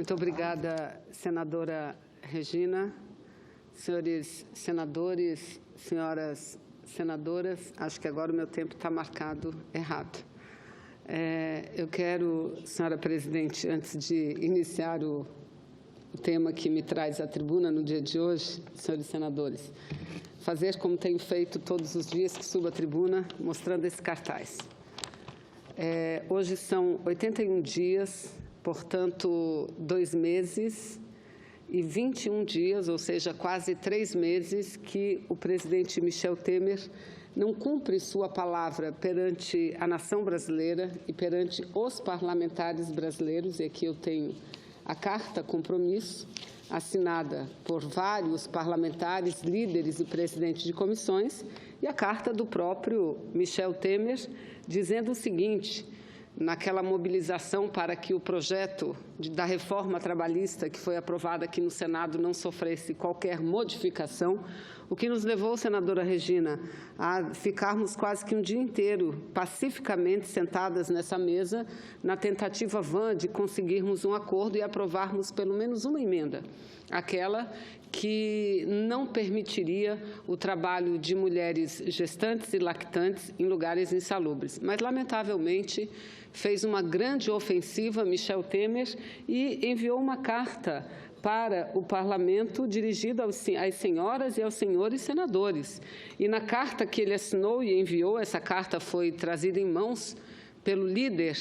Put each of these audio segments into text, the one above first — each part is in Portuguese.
Muito obrigada, senadora Regina. Senhores senadores, senhoras senadoras, acho que agora o meu tempo está marcado errado. Eu quero, senhora presidente, antes de iniciar o tema que me traz à tribuna no dia de hoje, senhores senadores, fazer como tenho feito todos os dias que subo à tribuna, mostrando esse cartaz. Hoje são 81 dias, portanto, 2 meses e 21 dias, ou seja, quase 3 meses, que o presidente Michel Temer não cumpre sua palavra perante a nação brasileira e perante os parlamentares brasileiros, e aqui eu tenho a carta compromisso, assinada por vários parlamentares, líderes e presidentes de comissões, e a carta do próprio Michel Temer, dizendo o seguinte: naquela mobilização para que o projeto da reforma trabalhista que foi aprovado aqui no Senado não sofresse qualquer modificação, o que nos levou, senadora Regina, a ficarmos quase que um dia inteiro pacificamente sentadas nessa mesa, na tentativa vã de conseguirmos um acordo e aprovarmos pelo menos uma emenda, aquela que não permitiria o trabalho de mulheres gestantes e lactantes em lugares insalubres. Mas, lamentavelmente, fez uma grande ofensiva Michel Temer e enviou uma carta para o Parlamento dirigida às senhoras e aos senhores senadores. E na carta que ele assinou e enviou, essa carta foi trazida em mãos pelo líder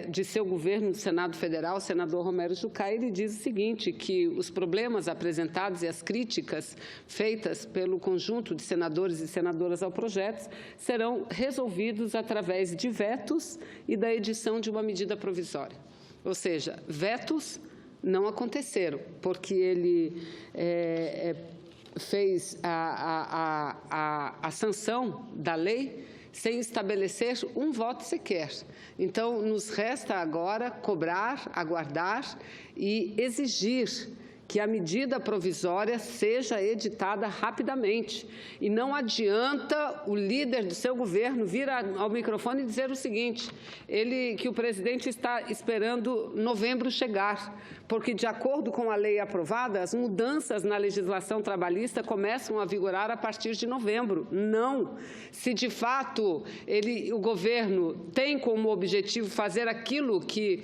de seu governo no Senado Federal, o senador Romero Jucá, ele diz o seguinte, que os problemas apresentados e as críticas feitas pelo conjunto de senadores e senadoras ao projeto serão resolvidos através de vetos e da edição de uma medida provisória. Ou seja, vetos não aconteceram, porque ele fez a sanção da lei sem estabelecer um voto sequer. Então, nos resta agora cobrar, aguardar e exigir que a medida provisória seja editada rapidamente. E não adianta o líder do seu governo vir ao microfone e dizer o seguinte, que o presidente está esperando novembro chegar, porque, de acordo com a lei aprovada, as mudanças na legislação trabalhista começam a vigorar a partir de novembro. Não! Se, de fato, o governo tem como objetivo fazer aquilo que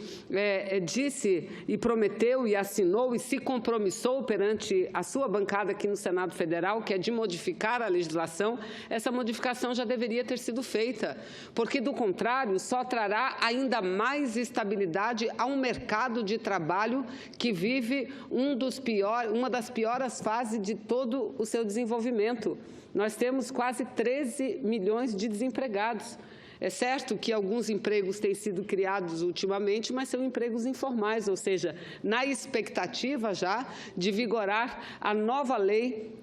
disse e prometeu e assinou e se compromissou perante a sua bancada aqui no Senado Federal, que é de modificar a legislação, essa modificação já deveria ter sido feita, porque, do contrário, só trará ainda mais estabilidade a um mercado de trabalho que vive uma das piores fases de todo o seu desenvolvimento. Nós temos quase 13 milhões de desempregados. É certo que alguns empregos têm sido criados ultimamente, mas são empregos informais, ou seja, na expectativa já de vigorar a nova lei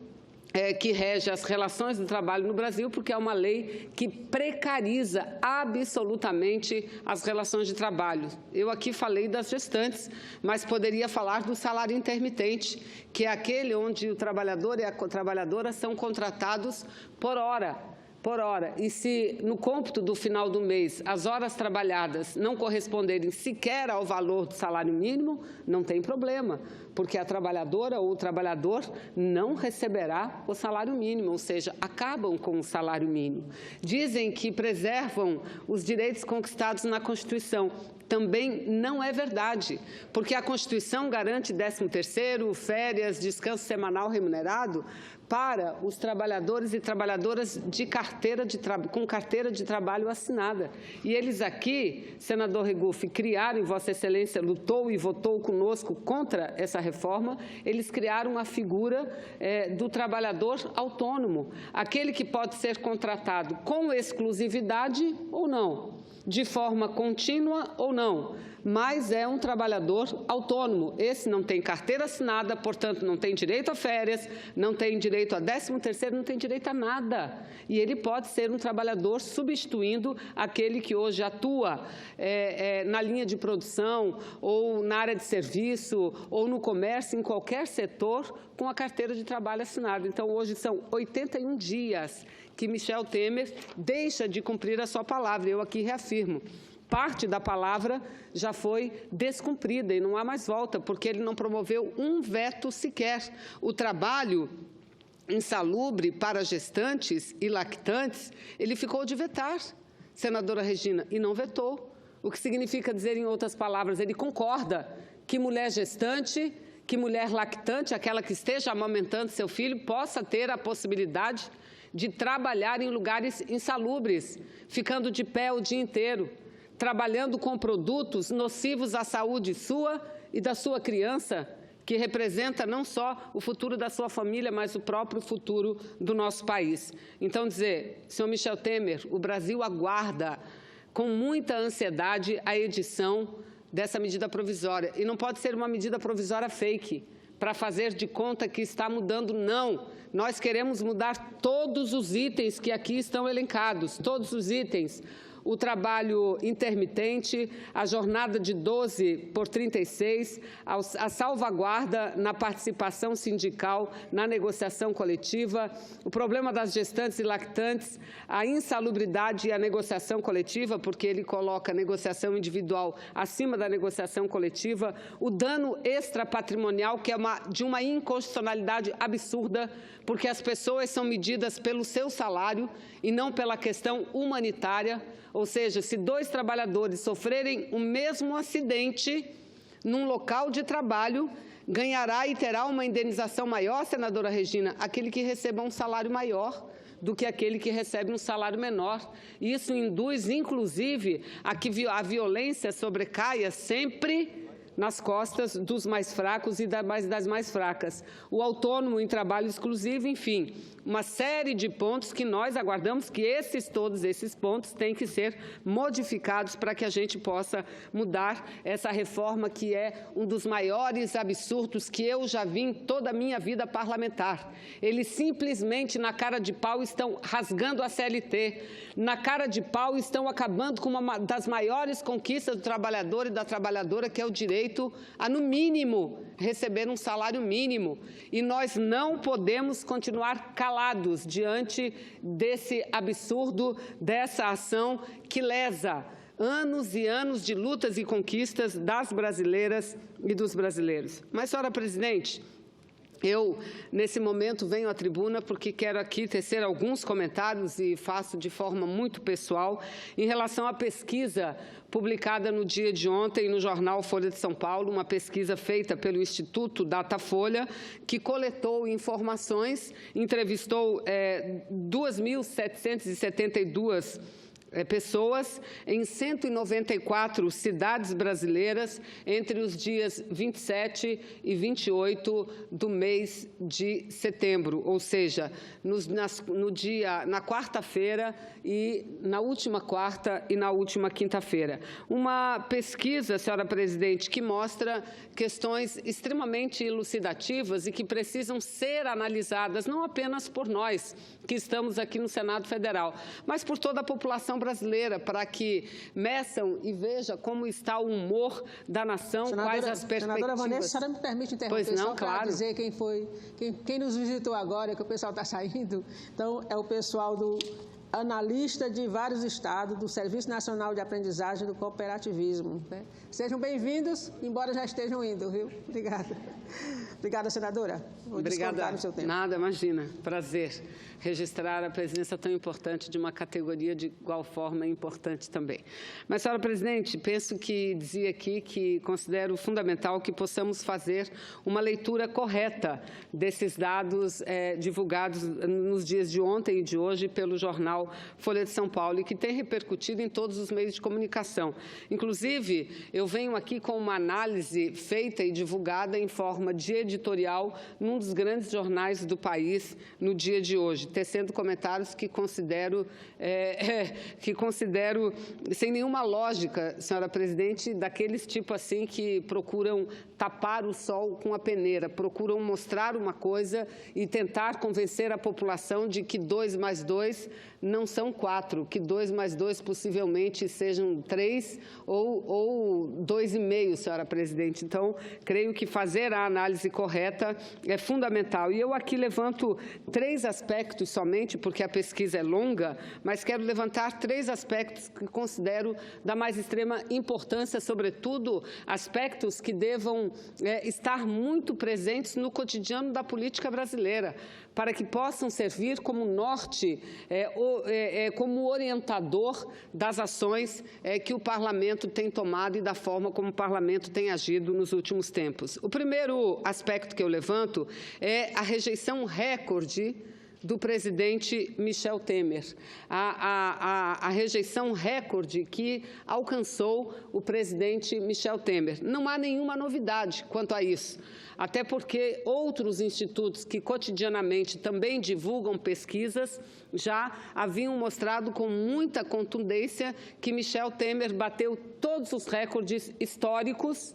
que rege as relações do trabalho no Brasil, porque é uma lei que precariza absolutamente as relações de trabalho. Eu aqui falei das gestantes, mas poderia falar do salário intermitente, que é aquele onde o trabalhador e a trabalhadora são contratados por hora. E se no cômputo do final do mês as horas trabalhadas não corresponderem sequer ao valor do salário mínimo, não tem problema, porque a trabalhadora ou o trabalhador não receberá o salário mínimo, ou seja, acabam com o salário mínimo. Dizem que preservam os direitos conquistados na Constituição. Também não é verdade, porque a Constituição garante 13º, férias, descanso semanal remunerado para os trabalhadores e trabalhadoras com carteira de trabalho assinada. E eles aqui, senador Regufe, criaram, e Vossa Excelência lutou e votou conosco contra essa reforma, eles criaram a figura do trabalhador autônomo, aquele que pode ser contratado com exclusividade ou não, de forma contínua ou não, mas é um trabalhador autônomo. Esse não tem carteira assinada, portanto, não tem direito a férias, não tem direito a 13º, não tem direito a nada. E ele pode ser um trabalhador substituindo aquele que hoje atua na linha de produção, ou na área de serviço, ou no comércio, em qualquer setor, com a carteira de trabalho assinada. Então, hoje são 81 dias que Michel Temer deixa de cumprir a sua palavra. Eu aqui reafirmo. parte da palavra já foi descumprida e não há mais volta, porque ele não promoveu um veto sequer. O trabalho insalubre para gestantes e lactantes, ele ficou de vetar, senadora Regina, e não vetou. O que significa dizer, em outras palavras, ele concorda que mulher gestante, que mulher lactante, aquela que esteja amamentando seu filho, possa ter a possibilidade de trabalhar em lugares insalubres, ficando de pé o dia inteiro, trabalhando com produtos nocivos à saúde sua e da sua criança, que representa não só o futuro da sua família, mas o próprio futuro do nosso país. Então, dizer, senhor Michel Temer, o Brasil aguarda com muita ansiedade a edição dessa medida provisória. E não pode ser uma medida provisória fake, para fazer de conta que está mudando, não. Nós queremos mudar todos os itens que aqui estão elencados, todos os itens. O trabalho intermitente, a jornada de 12 por 36, a salvaguarda na participação sindical, na negociação coletiva, o problema das gestantes e lactantes, a insalubridade e a negociação coletiva, porque ele coloca a negociação individual acima da negociação coletiva, o dano extrapatrimonial, que é de uma inconstitucionalidade absurda, porque as pessoas são medidas pelo seu salário e não pela questão humanitária. Ou seja, se dois trabalhadores sofrerem o mesmo acidente num local de trabalho, ganhará e terá uma indenização maior, senadora Regina, aquele que receba um salário maior do que aquele que recebe um salário menor. Isso induz, inclusive, a que a violência sobrecaia sempre nas costas dos mais fracos e das mais fracas. O autônomo em trabalho exclusivo, enfim, uma série de pontos que nós aguardamos que todos esses pontos têm que ser modificados para que a gente possa mudar essa reforma, que é um dos maiores absurdos que eu já vi em toda a minha vida parlamentar. Eles simplesmente, na cara de pau, estão rasgando a CLT, na cara de pau estão acabando com uma das maiores conquistas do trabalhador e da trabalhadora, que é o direito a, no mínimo, receber um salário mínimo. E nós não podemos continuar calados diante desse absurdo, dessa ação que lesa anos e anos de lutas e conquistas das brasileiras e dos brasileiros. Mas, senhora presidente, eu, nesse momento, venho à tribuna porque quero aqui tecer alguns comentários e faço de forma muito pessoal em relação à pesquisa publicada no dia de ontem no jornal Folha de São Paulo, uma pesquisa feita pelo Instituto Datafolha, que coletou informações, entrevistou 2.772 pessoas em 194 cidades brasileiras entre os dias 27 e 28 do mês de setembro, ou seja, na quarta-feira e na última quarta e na última quinta-feira. Uma pesquisa, senhora presidente, que mostra questões extremamente elucidativas e que precisam ser analisadas não apenas por nós, que estamos aqui no Senado Federal, mas por toda a população brasileira, para que meçam e vejam como está o humor da nação, quais as perspectivas. Senadora Vanessa, a senhora me permite interromper só para dizer quem nos visitou agora, que o pessoal está saindo. Então, é o pessoal do analista de vários estados, do Serviço Nacional de Aprendizagem do Cooperativismo. Né? Sejam bem-vindos, embora já estejam indo, viu? Obrigada. Obrigada, senadora. Vou descontar no seu tempo. Nada, imagina. Prazer registrar a presença tão importante de uma categoria de igual forma importante também. Mas, senhora presidente, penso que dizia aqui que considero fundamental que possamos fazer uma leitura correta desses dados divulgados nos dias de ontem e de hoje pelo jornal Folha de São Paulo e que tem repercutido em todos os meios de comunicação. Inclusive, eu venho aqui com uma análise feita e divulgada em forma de editorial num dos grandes jornais do país no dia de hoje, tecendo comentários que considero sem nenhuma lógica, senhora presidente, daqueles tipo assim que procuram tapar o sol com a peneira, procuram mostrar uma coisa e tentar convencer a população de que 2 mais 2 não são 4, que 2 mais 2 possivelmente sejam 3 ou 2,5, senhora presidente. Então, creio que fazer a análise correta é fundamental. E eu aqui levanto 3 aspectos somente, porque a pesquisa é longa, mas quero levantar 3 aspectos que considero da mais extrema importância, sobretudo aspectos que devam estar muito presentes no cotidiano da política brasileira, para que possam servir como norte, como orientador das ações que o Parlamento tem tomado e da forma como o Parlamento tem agido nos últimos tempos. O primeiro aspecto que eu levanto é a rejeição recorde do presidente Michel Temer, a rejeição recorde que alcançou o presidente Michel Temer. Não há nenhuma novidade quanto a isso, até porque outros institutos que cotidianamente também divulgam pesquisas já haviam mostrado com muita contundência que Michel Temer bateu todos os recordes históricos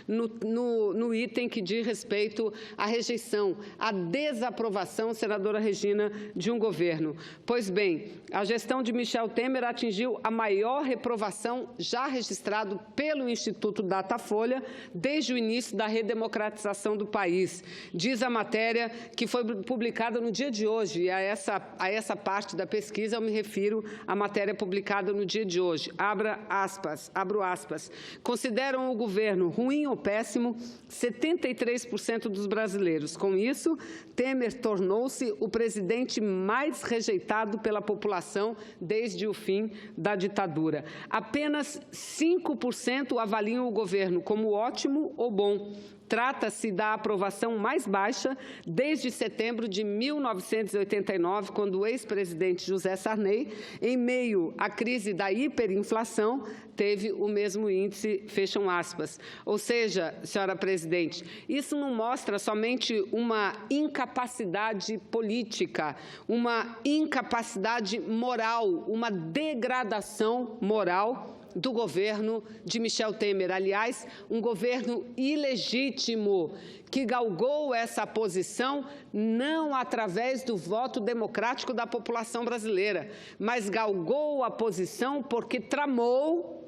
no item que diz respeito à rejeição, à desaprovação, senadora Regina, de um governo. Pois bem, a gestão de Michel Temer atingiu a maior reprovação já registrado pelo Instituto Datafolha desde o início da redemocratização do país. Diz a matéria que foi publicada no dia de hoje, e a essa parte da pesquisa eu me refiro à matéria publicada no dia de hoje. Abro aspas. Consideram o governo ruim ou péssimo 73% dos brasileiros. Com isso, Temer tornou-se o presidente mais rejeitado pela população desde o fim da ditadura. Apenas 5% avaliam o governo como ótimo ou bom. Trata-se da aprovação mais baixa desde setembro de 1989, quando o ex-presidente José Sarney, em meio à crise da hiperinflação, teve o mesmo índice, fecham aspas. Ou seja, senhora presidente, isso não mostra somente uma incapacidade política, uma incapacidade moral, uma degradação moral do governo de Michel Temer. Aliás, um governo ilegítimo, que galgou essa posição não através do voto democrático da população brasileira, mas galgou a posição porque tramou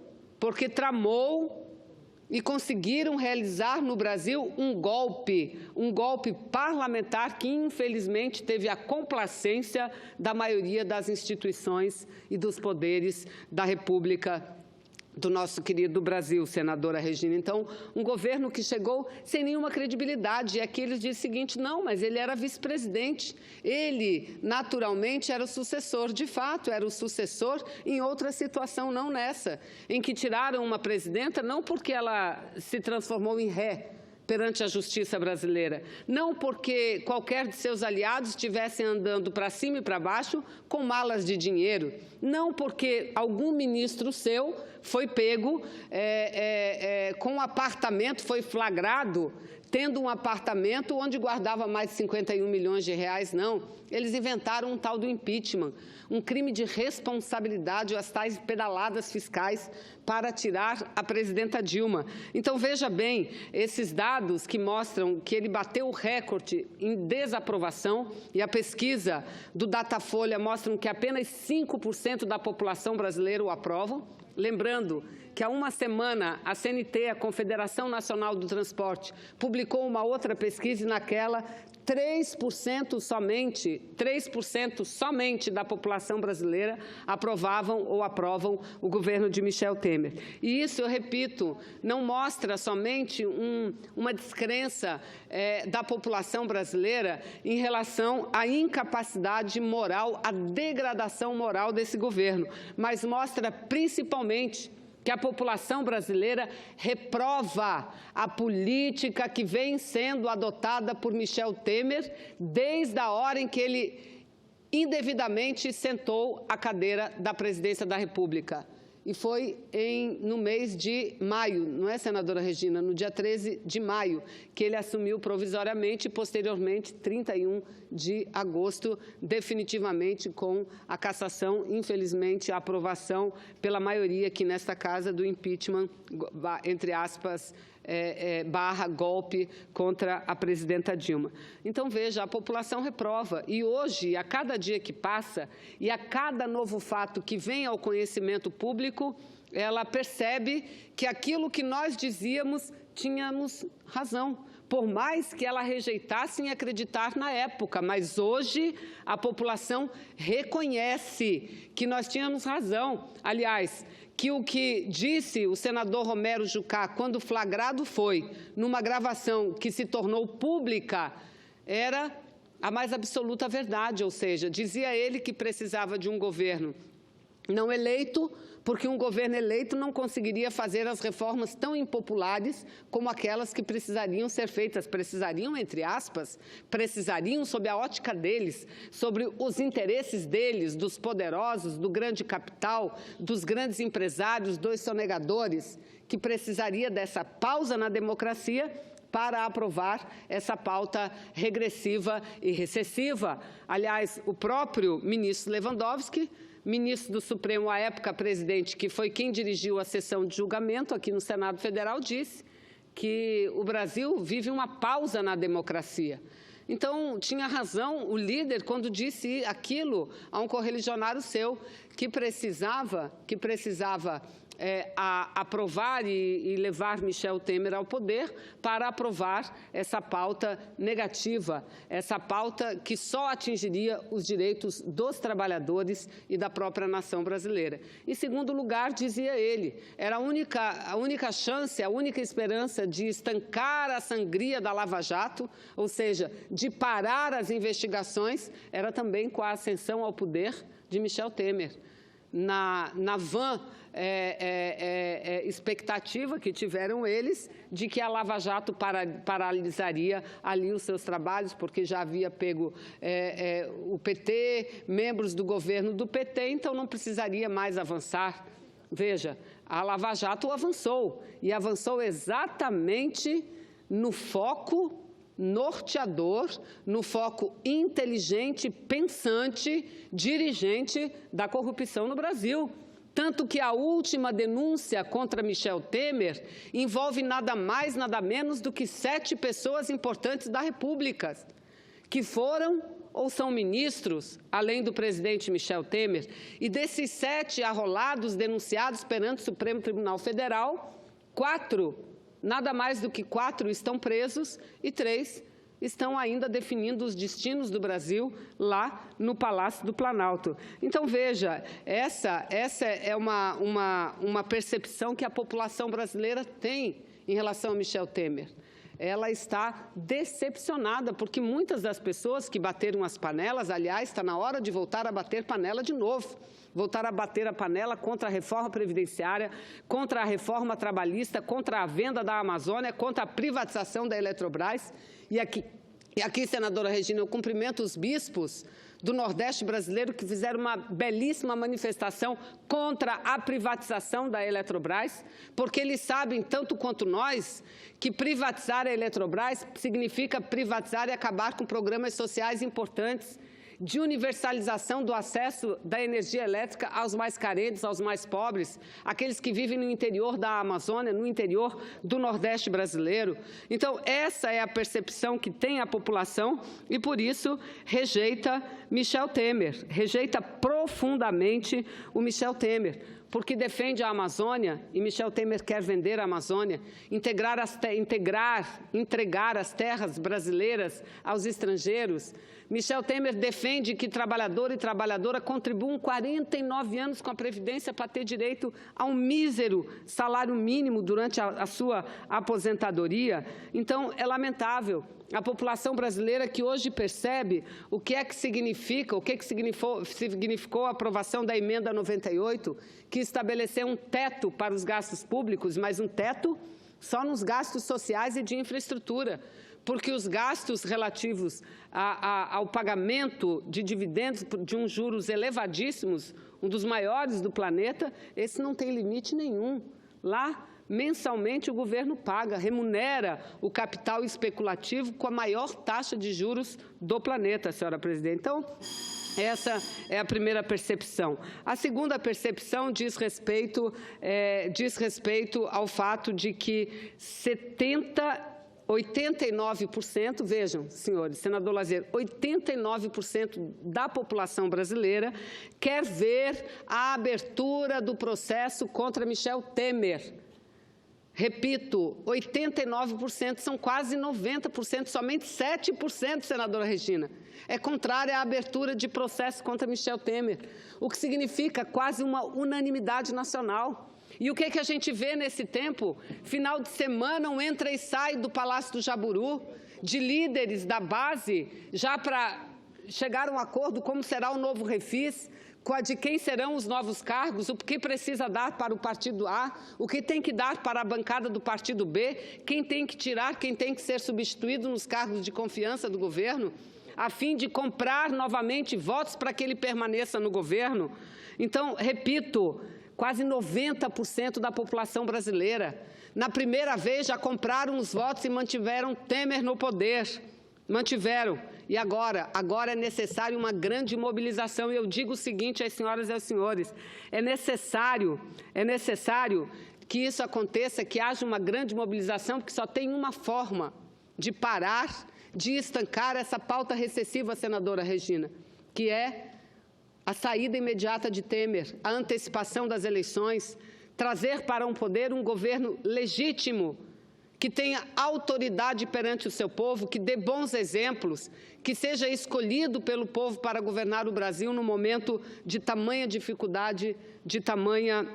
e conseguiram realizar no Brasil um golpe parlamentar que, infelizmente, teve a complacência da maioria das instituições e dos poderes da República do nosso querido Brasil, senadora Regina. Então, um governo que chegou sem nenhuma credibilidade. E aqui eles dizem o seguinte: não, mas ele era vice-presidente. Ele, naturalmente, era o sucessor. De fato, era o sucessor em outra situação, não nessa, em que tiraram uma presidenta não porque ela se transformou em ré perante a justiça brasileira, não porque qualquer de seus aliados estivessem andando para cima e para baixo com malas de dinheiro, não porque algum ministro seu foi pego com um apartamento, foi flagrado tendo um apartamento onde guardava mais de 51 milhões de reais, não. Eles inventaram um tal do impeachment, um crime de responsabilidade, as tais pedaladas fiscais para tirar a presidenta Dilma. Então, veja bem, esses dados que mostram que ele bateu o recorde em desaprovação, e a pesquisa do Datafolha mostra que apenas 5% da população brasileira o aprovam. Lembrando que há uma semana a CNT, a Confederação Nacional do Transporte, publicou uma outra pesquisa e naquela 3% somente da população brasileira aprovavam ou aprovam o governo de Michel Temer. E isso, eu repito, não mostra somente uma descrença da população brasileira em relação à incapacidade moral, à degradação moral desse governo, mas mostra principalmente que a população brasileira reprova a política que vem sendo adotada por Michel Temer desde a hora em que ele indevidamente sentou à cadeira da presidência da República. E foi no mês de maio, não é, senadora Regina? No dia 13 de maio, que ele assumiu provisoriamente e, posteriormente, 31 de agosto, definitivamente com a cassação, infelizmente, a aprovação pela maioria aqui nesta casa do impeachment, entre aspas, barra golpe contra a presidenta Dilma. Então, veja, a população reprova. E hoje, a cada dia que passa e a cada novo fato que vem ao conhecimento público, ela percebe que aquilo que nós dizíamos, tínhamos razão. Por mais que ela rejeitasse em acreditar na época, mas hoje a população reconhece que nós tínhamos razão. Aliás, que o que disse o senador Romero Jucá, quando flagrado foi, numa gravação que se tornou pública, era a mais absoluta verdade, ou seja, dizia ele que precisava de um governo não eleito, porque um governo eleito não conseguiria fazer as reformas tão impopulares como aquelas que precisariam ser feitas. Precisariam, entre aspas, precisariam sob a ótica deles, sobre os interesses deles, dos poderosos, do grande capital, dos grandes empresários, dos sonegadores, que precisaria dessa pausa na democracia para aprovar essa pauta regressiva e recessiva. Aliás, o próprio ministro Lewandowski, ministro do Supremo, à época presidente, que foi quem dirigiu a sessão de julgamento aqui no Senado Federal, disse que o Brasil vive uma pausa na democracia. Então, tinha razão o líder quando disse aquilo a um correligionário seu, que precisava aprovar e levar Michel Temer ao poder para aprovar essa pauta negativa, essa pauta que só atingiria os direitos dos trabalhadores e da própria nação brasileira. Em segundo lugar, dizia ele, era a única chance, a única esperança de estancar a sangria da Lava Jato, ou seja, de parar as investigações, era também com a ascensão ao poder de Michel Temer. Na vã expectativa que tiveram eles de que a Lava Jato paralisaria ali os seus trabalhos, porque já havia pego o PT, membros do governo do PT, então não precisaria mais avançar. Veja, a Lava Jato avançou, e avançou exatamente no foco norteador, no foco inteligente, pensante, dirigente da corrupção no Brasil. Tanto que a última denúncia contra Michel Temer envolve nada mais, nada menos do que 7 pessoas importantes da República, que foram ou são ministros, além do presidente Michel Temer. E desses 7 arrolados denunciados perante o Supremo Tribunal Federal, 4 nada mais do que 4 estão presos e 3 estão ainda definindo os destinos do Brasil lá no Palácio do Planalto. Então, veja, essa é uma percepção que a população brasileira tem em relação a Michel Temer. Ela está decepcionada, porque muitas das pessoas que bateram as panelas, aliás, está na hora de voltar a bater panela de novo, voltar a bater a panela contra a reforma previdenciária, contra a reforma trabalhista, contra a venda da Amazônia, contra a privatização da Eletrobras. E aqui, senadora Regina, eu cumprimento os bispos do Nordeste brasileiro que fizeram uma belíssima manifestação contra a privatização da Eletrobras, porque eles sabem, tanto quanto nós, que privatizar a Eletrobras significa privatizar e acabar com programas sociais importantes de universalização do acesso da energia elétrica aos mais carentes, aos mais pobres, aqueles que vivem no interior da Amazônia, no interior do Nordeste brasileiro. Então, essa é a percepção que tem a população e, por isso, rejeita Michel Temer, rejeita profundamente o Michel Temer, porque defende a Amazônia, e Michel Temer quer vender a Amazônia, entregar as terras brasileiras aos estrangeiros. Michel Temer defende que trabalhador e trabalhadora contribuam 49 anos com a Previdência para ter direito a um mísero salário mínimo durante a sua aposentadoria. Então, é lamentável. A população brasileira que hoje percebe o que significou a aprovação da emenda 98, que estabeleceu um teto para os gastos públicos, mas um teto só nos gastos sociais e de infraestrutura, porque os gastos relativos ao pagamento de dividendos de uns juros elevadíssimos, um dos maiores do planeta, esse não tem limite nenhum. Lá, mensalmente, o governo paga, remunera o capital especulativo com a maior taxa de juros do planeta, senhora presidente. Então, Essa é a primeira percepção. A segunda percepção diz respeito ao fato de que 89%, vejam, senhores, senador Lazzero, 89% da população brasileira quer ver a abertura do processo contra Michel Temer. Repito, 89%, são quase 90%, somente 7%, senadora Regina, é contrária à abertura de processo contra Michel Temer, o que significa quase uma unanimidade nacional. E o que é que a gente vê nesse tempo? Final de semana, um entra e sai do Palácio do Jaburu, de líderes da base, já para chegar a um acordo como será o novo refis, de quem serão os novos cargos, o que precisa dar para o partido A, o que tem que dar para a bancada do partido B, quem tem que tirar, quem tem que ser substituído nos cargos de confiança do governo, a fim de comprar novamente votos para que ele permaneça no governo. Então, repito, quase 90% da população brasileira, na primeira vez já compraram os votos e mantiveram Temer no poder. Mantiveram. E agora é necessário uma grande mobilização. E eu digo o seguinte às senhoras e aos senhores, é necessário que isso aconteça, que haja uma grande mobilização, porque só tem uma forma de parar, de estancar essa pauta recessiva, senadora Regina, que é a saída imediata de Temer, a antecipação das eleições, trazer para um poder um governo legítimo, que tenha autoridade perante o seu povo, que dê bons exemplos, que seja escolhido pelo povo para governar o Brasil no momento de tamanha dificuldade, de tamanha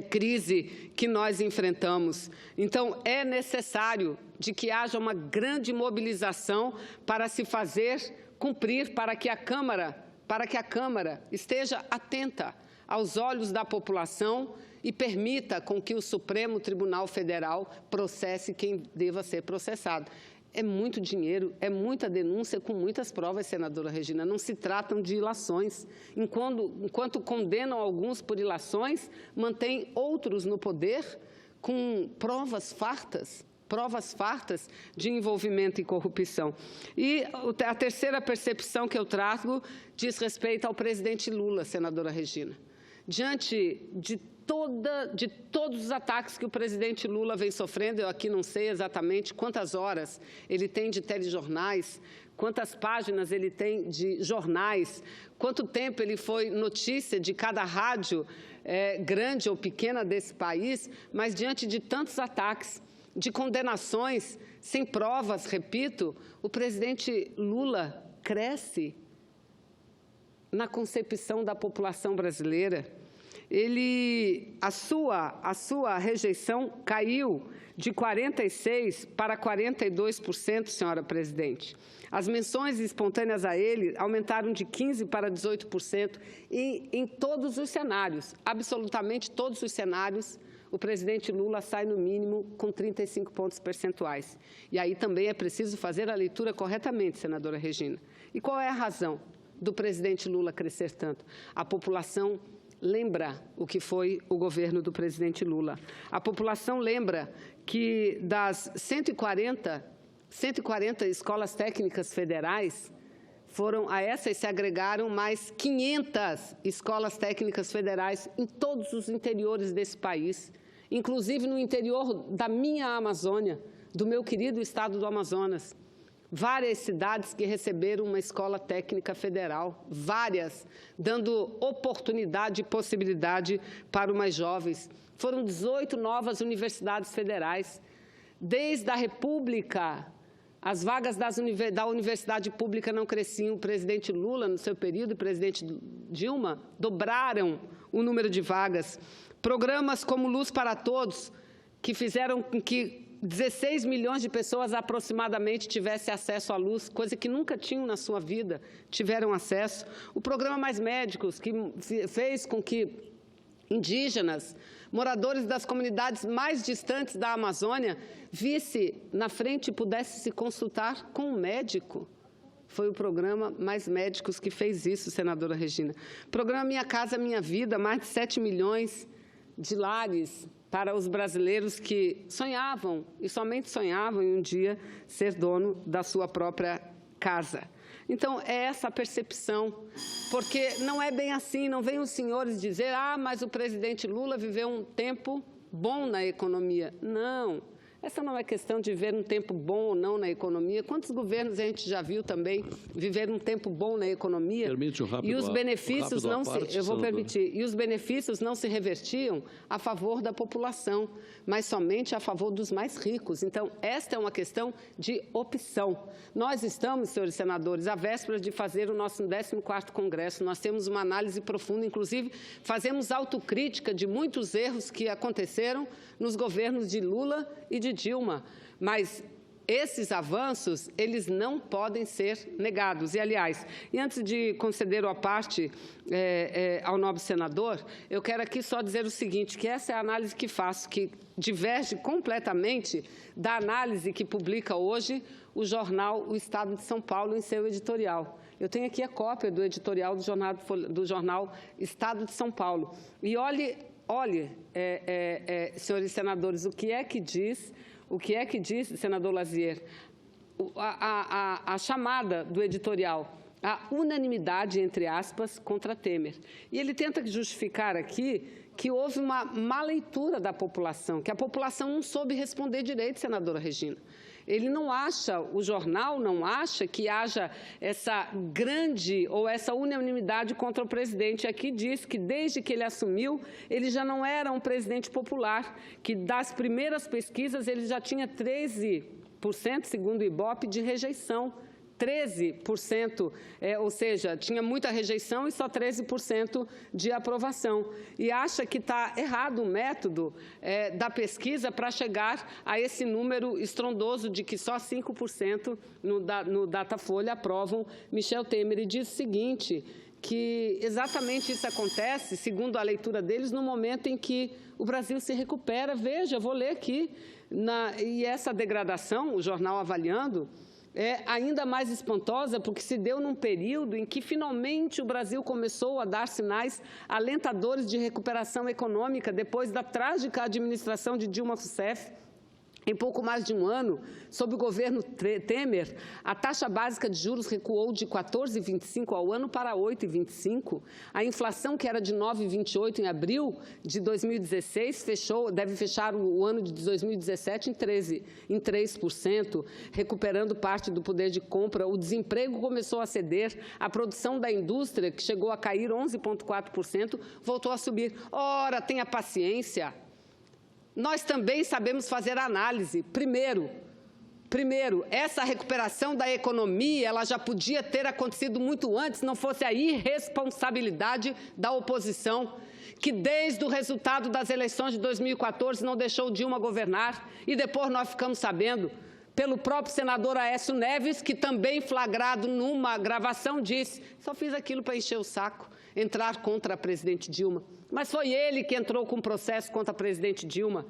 crise que nós enfrentamos. Então, é necessário de que haja uma grande mobilização para se fazer cumprir, para que a Câmara esteja atenta aos olhos da população e permita com que o Supremo Tribunal Federal processe quem deva ser processado. É muito dinheiro, é muita denúncia com muitas provas, senadora Regina. Não se tratam de ilações. Enquanto condenam alguns por ilações, mantém outros no poder com provas fartas de envolvimento e corrupção. E a terceira percepção que eu trago diz respeito ao presidente Lula, senadora Regina. Diante de todos os ataques que o presidente Lula vem sofrendo, eu aqui não sei exatamente quantas horas ele tem de telejornais, quantas páginas ele tem de jornais, quanto tempo ele foi notícia de cada rádio grande ou pequena desse país, mas diante de tantos ataques, de condenações sem provas, repito, o presidente Lula cresce na concepção da população brasileira. A sua rejeição caiu de 46% para 42%, senhora presidente. As menções espontâneas a ele aumentaram de 15% para 18%, e em todos os cenários, absolutamente todos os cenários, o presidente Lula sai, no mínimo, com 35 pontos percentuais. E aí também é preciso fazer a leitura corretamente, senadora Regina. E qual é a razão do presidente Lula crescer tanto? A população lembra o que foi o governo do presidente Lula. A população lembra que das 140 escolas técnicas federais, a essas se agregaram mais 500 escolas técnicas federais em todos os interiores desse país, inclusive no interior da minha Amazônia, do meu querido estado do Amazonas. Várias cidades que receberam uma escola técnica federal, várias, dando oportunidade e possibilidade para os mais jovens. Foram 18 novas universidades federais. Desde a República, as vagas da universidade pública não cresciam. O presidente Lula, no seu período, e o presidente Dilma, dobraram o número de vagas. Programas como Luz para Todos, que fizeram com que 16 milhões de pessoas aproximadamente tivessem acesso à luz, coisa que nunca tinham na sua vida, tiveram acesso. O programa Mais Médicos, que fez com que indígenas, moradores das comunidades mais distantes da Amazônia, visse na frente e pudesse se consultar com um médico. Foi o programa Mais Médicos que fez isso, senadora Regina. Programa Minha Casa Minha Vida, mais de 7 milhões de lares para os brasileiros que sonhavam, e somente sonhavam em um dia ser dono da sua própria casa. Então, é essa a percepção, porque não é bem assim, não vem os senhores dizer, mas o presidente Lula viveu um tempo bom na economia. Não. Essa não é questão de viver um tempo bom ou não na economia. Quantos governos a gente já viu também viver um tempo bom na economia? Permite e os benefícios não se, eu vou permitir. E os benefícios não se revertiam a favor da população, mas somente a favor dos mais ricos. Então, esta é uma questão de opção. Nós estamos, senhores senadores, à véspera de fazer o nosso 14º Congresso. Nós temos uma análise profunda, inclusive fazemos autocrítica de muitos erros que aconteceram nos governos de Lula e de Dilma, mas esses avanços, eles não podem ser negados. E, aliás, antes de conceder a parte ao nobre senador, eu quero aqui só dizer o seguinte, que essa é a análise que faço, que diverge completamente da análise que publica hoje o jornal O Estado de São Paulo em seu editorial. Eu tenho aqui a cópia do editorial do jornal Estado de São Paulo. E olhe, senhores senadores, o que é que diz, senador Lazier, a chamada do editorial, a unanimidade, entre aspas, contra Temer. E ele tenta justificar aqui que houve uma má leitura da população, que a população não soube responder direito, senadora Regina. Ele não acha, o jornal não acha que haja essa grande ou essa unanimidade contra o presidente. Aqui diz que desde que ele assumiu, ele já não era um presidente popular, que das primeiras pesquisas ele já tinha 13%, segundo o Ibope, de rejeição. 13%, ou seja, tinha muita rejeição e só 13% de aprovação. E acha que está errado o método da pesquisa para chegar a esse número estrondoso de que só 5% no Datafolha aprovam Michel Temer. E diz o seguinte, que exatamente isso acontece, segundo a leitura deles, no momento em que o Brasil se recupera. Veja, eu vou ler aqui, e essa degradação, o jornal avaliando, é ainda mais espantosa porque se deu num período em que finalmente o Brasil começou a dar sinais alentadores de recuperação econômica depois da trágica administração de Dilma Rousseff. Em pouco mais de um ano, sob o governo Temer, a taxa básica de juros recuou de 14,25 ao ano para 8,25. A inflação, que era de 9,28 em abril de 2016, deve fechar o ano de 2017 em 3%, recuperando parte do poder de compra. O desemprego começou a ceder, a produção da indústria, que chegou a cair 11,4%, voltou a subir. Ora, tenha paciência. Nós também sabemos fazer análise. Primeiro, essa recuperação da economia, ela já podia ter acontecido muito antes, não fosse a irresponsabilidade da oposição, que desde o resultado das eleições de 2014 não deixou Dilma governar, e depois nós ficamos sabendo, pelo próprio senador Aécio Neves, que também flagrado numa gravação disse, só fiz aquilo para encher o saco, entrar contra a presidente Dilma. Mas foi ele que entrou com um processo contra a presidente Dilma.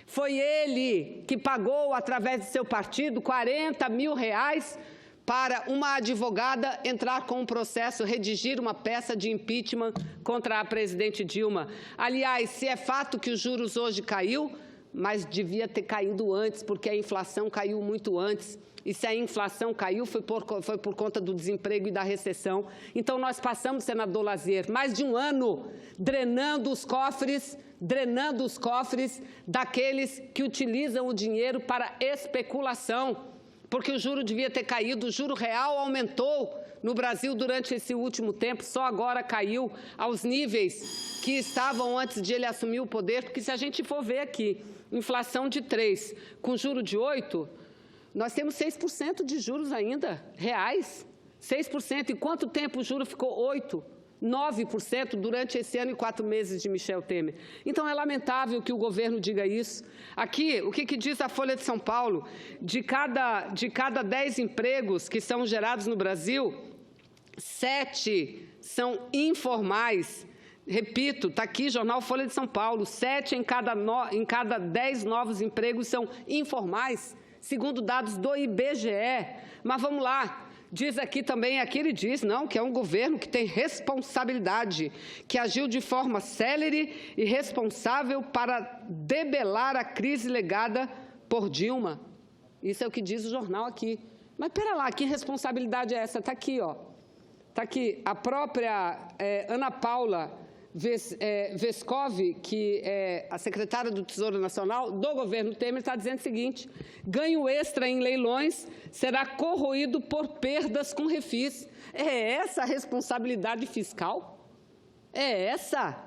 Foi ele que pagou, através de seu partido, R$40 mil para uma advogada entrar com um processo, redigir uma peça de impeachment contra a presidente Dilma. Aliás, se é fato que os juros hoje caiu, mas devia ter caído antes, porque a inflação caiu muito antes. E se a inflação caiu, foi por conta do desemprego e da recessão. Então, nós passamos, senador Lazier, mais de um ano drenando os cofres daqueles que utilizam o dinheiro para especulação, porque o juro devia ter caído, o juro real aumentou no Brasil durante esse último tempo, só agora caiu aos níveis que estavam antes de ele assumir o poder, porque se a gente for ver aqui, inflação de 3, com juro de 8, nós temos 6% de juros ainda, reais, 6%. E quanto tempo o juro ficou 8%, 9% durante esse ano e 4 meses de Michel Temer? Então, é lamentável que o governo diga isso. Aqui, o que diz a Folha de São Paulo? De cada 10 empregos que são gerados no Brasil, 7 são informais. Repito, está aqui, jornal Folha de São Paulo, 7 em cada 10 novos empregos são informais, segundo dados do IBGE. Mas vamos lá, diz aqui também, aqui ele diz, não, que é um governo que tem responsabilidade, que agiu de forma célere e responsável para debelar a crise legada por Dilma. Isso é o que diz o jornal aqui. Mas pera lá, que responsabilidade é essa? Está aqui, ó. Está aqui a própria Ana Paula Vescov, que é a secretária do Tesouro Nacional do governo Temer, está dizendo o seguinte: ganho extra em leilões será corroído por perdas com refis. É essa a responsabilidade fiscal? É essa?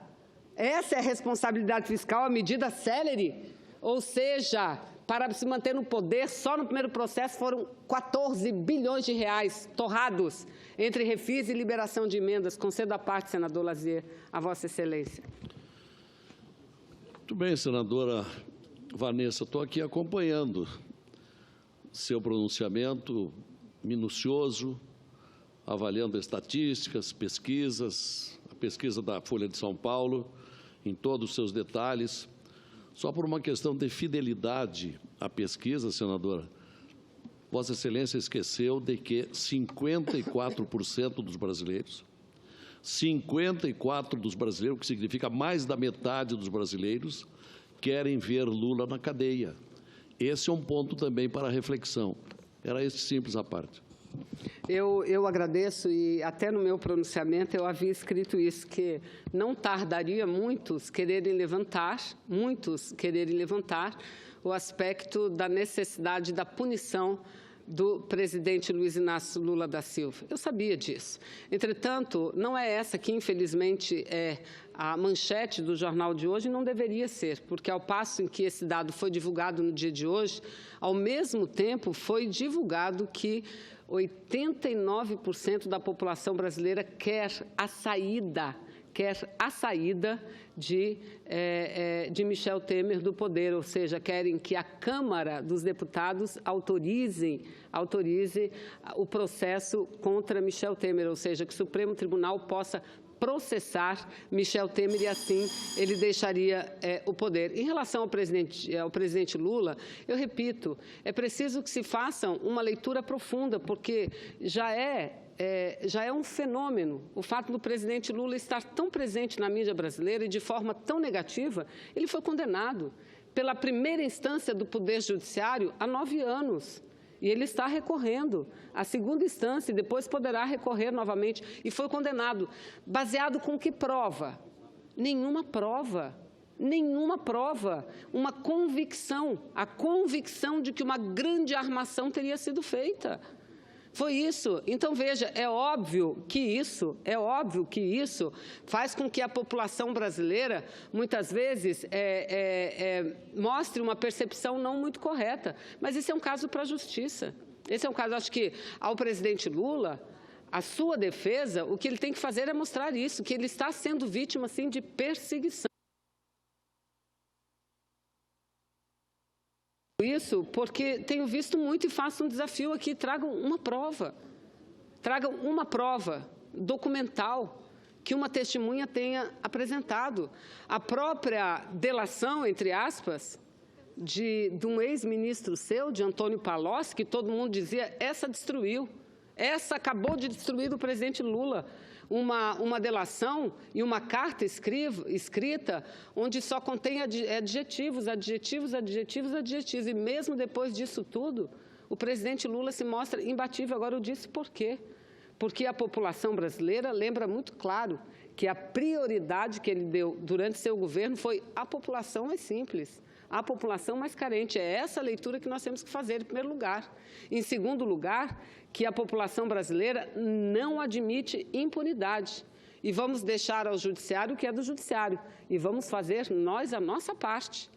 Essa é a responsabilidade fiscal, a medida célere? Ou seja, para se manter no poder, só no primeiro processo foram 14 bilhões de reais torrados entre refis e liberação de emendas. Concedo a parte, senador Lazier, a Vossa Excelência. Muito bem, senadora Vanessa, estou aqui acompanhando seu pronunciamento minucioso, avaliando estatísticas, pesquisas, a pesquisa da Folha de São Paulo, em todos os seus detalhes. Só por uma questão de fidelidade à pesquisa, senadora, Vossa Excelência esqueceu de que 54% dos brasileiros, 54% dos brasileiros, o que significa mais da metade dos brasileiros, querem ver Lula na cadeia. Esse é um ponto também para reflexão. Era esse simples à parte. Eu agradeço, e até no meu pronunciamento eu havia escrito isso, que não tardaria muitos quererem levantar o aspecto da necessidade da punição do presidente Luiz Inácio Lula da Silva. Eu sabia disso. Entretanto, não é essa que, infelizmente, é a manchete do jornal de hoje, não deveria ser, porque ao passo em que esse dado foi divulgado no dia de hoje, ao mesmo tempo foi divulgado que 89% da população brasileira quer a saída de Michel Temer do poder, ou seja, querem que a Câmara dos Deputados autorize o processo contra Michel Temer, ou seja, que o Supremo Tribunal possa processar Michel Temer e, assim, ele deixaria o poder. Em relação ao presidente Lula, eu repito, é preciso que se faça uma leitura profunda, porque já é um fenômeno o fato do presidente Lula estar tão presente na mídia brasileira e de forma tão negativa. Ele foi condenado pela primeira instância do Poder Judiciário há 9 anos. E ele está recorrendo à segunda instância e depois poderá recorrer novamente. E foi condenado. Baseado com que prova? Nenhuma prova. Nenhuma prova. Uma convicção. A convicção de que uma grande armação teria sido feita. Foi isso. Então, veja, é óbvio que isso faz com que a população brasileira, muitas vezes, mostre uma percepção não muito correta. Mas esse é um caso para a justiça. Esse é um caso, acho que, ao presidente Lula, a sua defesa, o que ele tem que fazer é mostrar isso, que ele está sendo vítima, sim, de perseguição. Isso porque tenho visto muito e faço um desafio aqui, tragam uma prova documental que uma testemunha tenha apresentado. A própria delação, entre aspas, de um ex-ministro seu, de Antônio Palocci, que todo mundo dizia, essa destruiu, essa acabou de destruir o presidente Lula. Uma delação e uma carta escrita onde só contém adjetivos. E mesmo depois disso tudo, o presidente Lula se mostra imbatível. Agora, eu disse por quê? Porque a população brasileira lembra muito claro que a prioridade que ele deu durante seu governo foi a população mais simples, a população mais carente. É essa a leitura que nós temos que fazer, em primeiro lugar. Em segundo lugar, que a população brasileira não admite impunidade. E vamos deixar ao judiciário o que é do judiciário. E vamos fazer nós a nossa parte.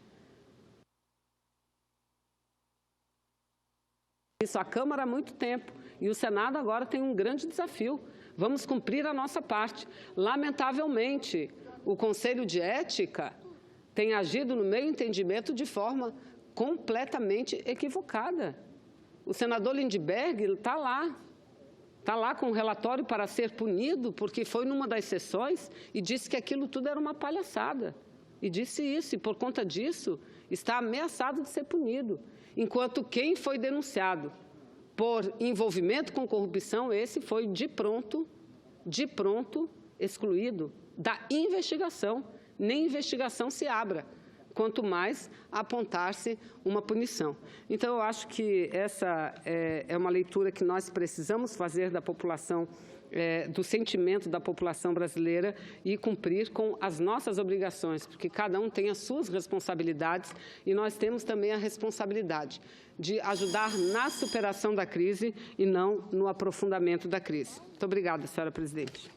Isso a Câmara há muito tempo. E o Senado agora tem um grande desafio. Vamos cumprir a nossa parte. Lamentavelmente, o Conselho de Ética tem agido, no meu entendimento, de forma completamente equivocada. O senador Lindbergh está lá com um relatório para ser punido, porque foi numa das sessões e disse que aquilo tudo era uma palhaçada. E disse isso, e por conta disso está ameaçado de ser punido. Enquanto quem foi denunciado por envolvimento com corrupção, esse foi de pronto excluído da investigação. Nem investigação se abra quanto mais apontar-se uma punição. Então, eu acho que essa é uma leitura que nós precisamos fazer da população, do sentimento da população brasileira e cumprir com as nossas obrigações, porque cada um tem as suas responsabilidades e nós temos também a responsabilidade de ajudar na superação da crise e não no aprofundamento da crise. Muito obrigada, senhora presidente.